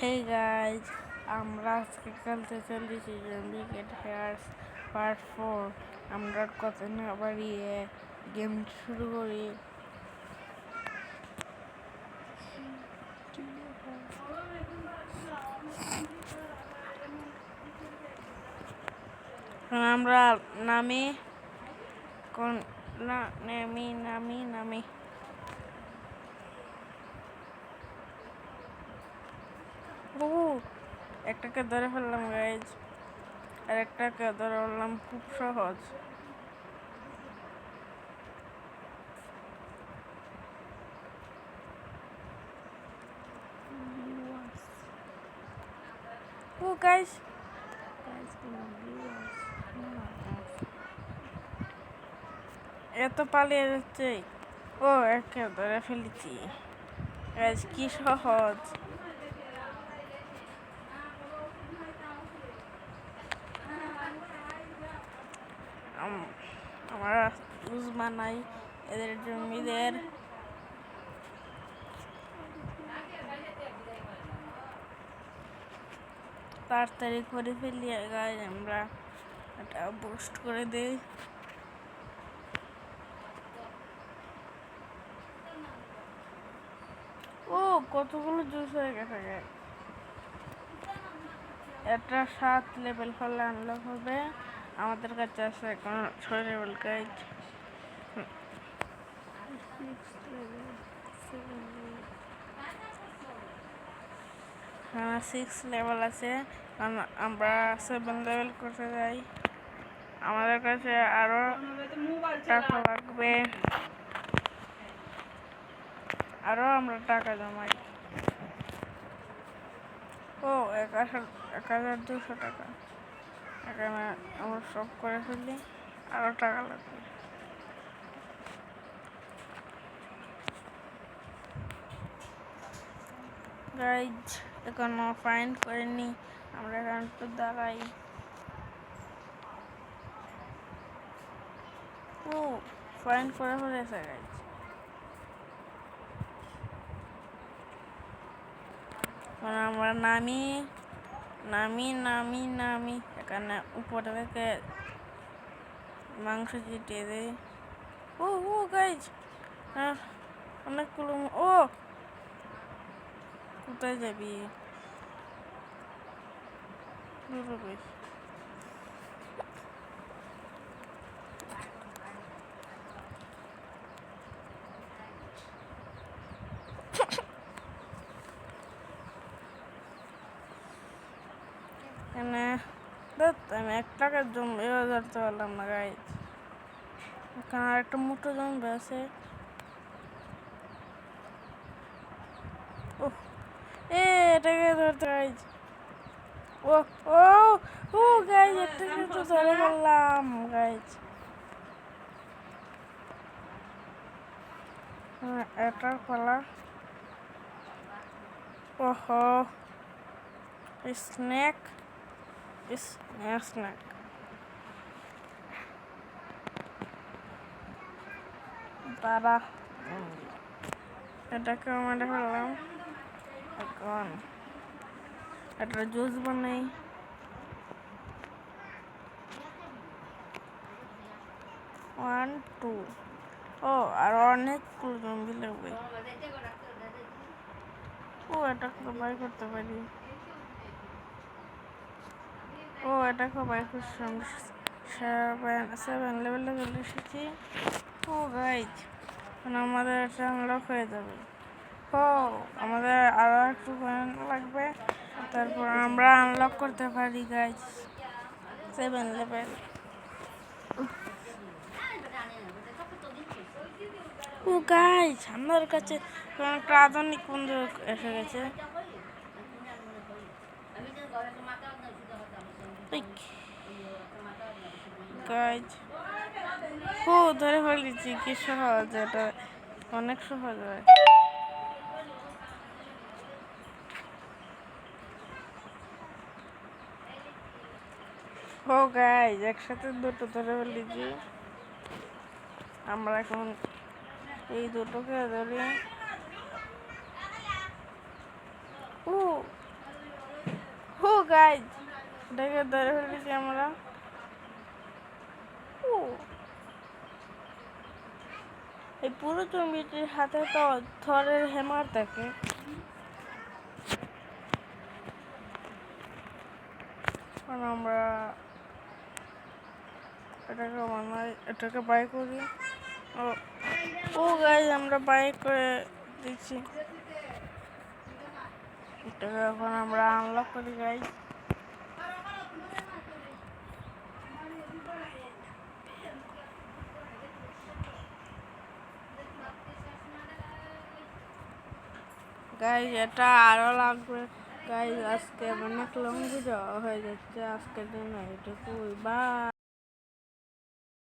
Hey guys, আমরা আজকে খেলতে চলেছি জম্বি গেট হেয়ার্স পার্ট 4। আমরা কথা না বাড়িয়ে গেম শুরু করি। আমরা নামি কোন না নামি নামি নামি একটাকে ধরে ফেললাম গাইজ, আর একটাকে ধরে ফেললাম খুব সহজ। ও গাইজ, এত পালিয়ে যাচ্ছে। ও একে ধরে ফেলেছি গাইজ, কি সহজ। আমরা বুঝবা নাই এদের জমিদের। তাড়াতাড়ি করে ফেলি গাইজ, আমরা এটা বুস্ট করে দেই। ও কতগুলো জুস হয়ে গেছে গাইজ। এটা 7 লেভেল হলে আনলক হবে। আমাদের কাছে আছে এখন 6 লেভেল গাইজ। 6 লেভেল আছে, আমরা 7 লেভেল করতে যাই। আমাদের কাছে আরো টাকা লাগবে, আরো আমরা টাকা জমাই। ও 1200 টাকা। এখানে আমরা সব করে ফেলি, আরো টাকা লাগবে। গাইজ এখনো ফাইন্ড করিনি, আমরা এখন একটু দাঁড়াই। ও ফাইন্ড করে ফেলেছে গাইজ। আমরা নামি নামি নামি নামি এখানে উপরে থেকে মাংস চিটিয়ে দেয়। ও ও গাইজ, অনেকগুলো। ও কোথায় যাবি? আমি 1 টাকার জম্বি ধরতে পারলাম না গাইজ। এখানে আর একটা মোটো জম্বি আছে। ও এটাকে ধরতে গাইজ। ও ও ও গাইজ, একটা কিন্তু ধরে ফেললাম গাইজ। এটার পালা। ওহো স্নেক স্নেক। তারা এটাকে মেরে ফেললাম। এখন একটা জুস বানাই। 1 2। ও আর অনেক জম্বি লাগবে। ও এটাকে বাই করতে পারি। ও এটাকে বাই করছিলাম। 7 লেভেলে চলে এসেছি। ও গাইজ আমাদের এটা আনলক হয়ে যাবে। ও আমাদের আরো একটু কয়েন লাগবে, তারপর আমরা আনলক করতে পারি গাইজ 7 লেভেল। ও গাইজ আমার কাছে একটা আধুনিক বন্দুক এসে গেছে। গাইজ ও ধরে ফেলেছি, কি সহজ, এটা অনেক সহজ হয়। ও গাইজ একসাথে দুটো ধরে ফেলেছি। আমরা এখন এই দুটোকে ধরি। ও হো গাইজ, এটাকে ধরে ফেলেছি আমরা। ও, এই পুরো জমিটির হাতে তো থরের হ্যামার থাকে। আমরা এটাকে বাই করি। ও ও গাইজ, আমরা বাই করে দিচ্ছি। এটাকে এখন আমরা আনলক করি গাইজ। গাইজ এটা আরো লাগবে গাইজ। আজকে অনেক লং ভিডিও হয়ে যাচ্ছে, আজকের জন্য এটুকুই, বাই।